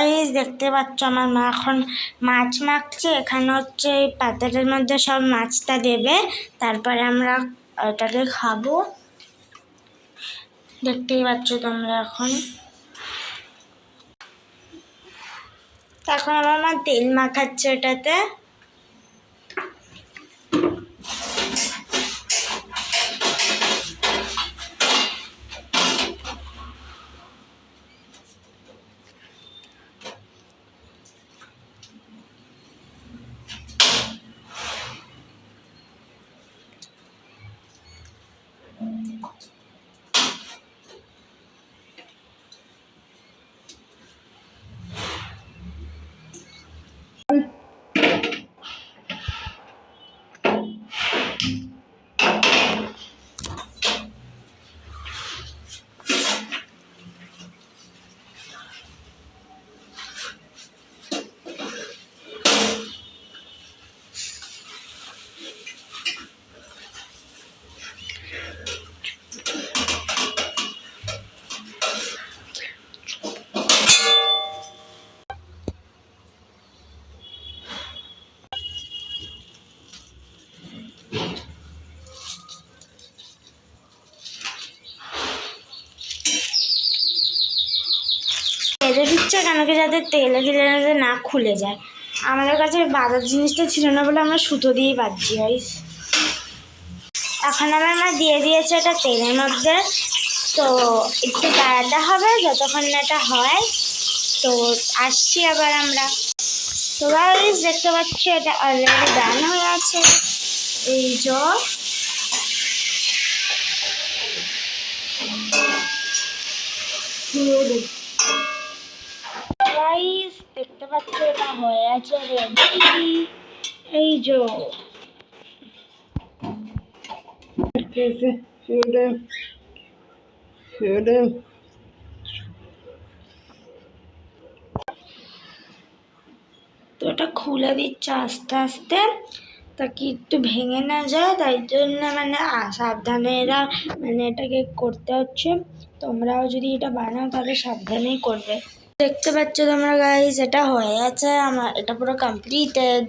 Guys দেখতে পাচ্ছ আমার মা এখন মাছ মাখছে। এখানে হচ্ছে এই পাত্রের মধ্যে সব মাছটা দেবে, তারপরে আমরা এটাকে খাবো। দেখতেই পাচ্ছ তোমরা। এখন আমার মা তেল মাখাচ্ছে এটাতে। তেলে দিচ্ছে কেন কি, যাতে তেলে দিলে যাতে না খুলে যায়। আমাদের কাছে বাজার জিনিসটা ছিল না বলে আমরা সুতো দিয়েই বাঁধছি গাইস। এখন আমার মা দিয়ে দিয়েছে এটা তেলের মধ্যে, তো একটু দাঁড়াতে হবে যতক্ষণ না এটা হয়। তো আসছি আবার আমরা। তো গাইস দেখতে পাচ্ছি এটা অলরেডি ডান হয়ে আছে। এই যে গাইস দেখতে পাচ্ছ এটা হয়ে আছে রেডি। এই যে তো এটা খুলে দিচ্ছে আস্তে আস্তে, তাকে একটু ভেঙে না যায়, তাই জন্য মানে সাবধানে এরা মানে এটাকে করতে হচ্ছে। তোমরাও যদি এটা বানাও তাহলে সাবধানেই করবে। দেখতে পাচ্ছ তোমরা গাইস এটা হয়ে আছে আমার, এটা পুরো কমপ্লিটেড।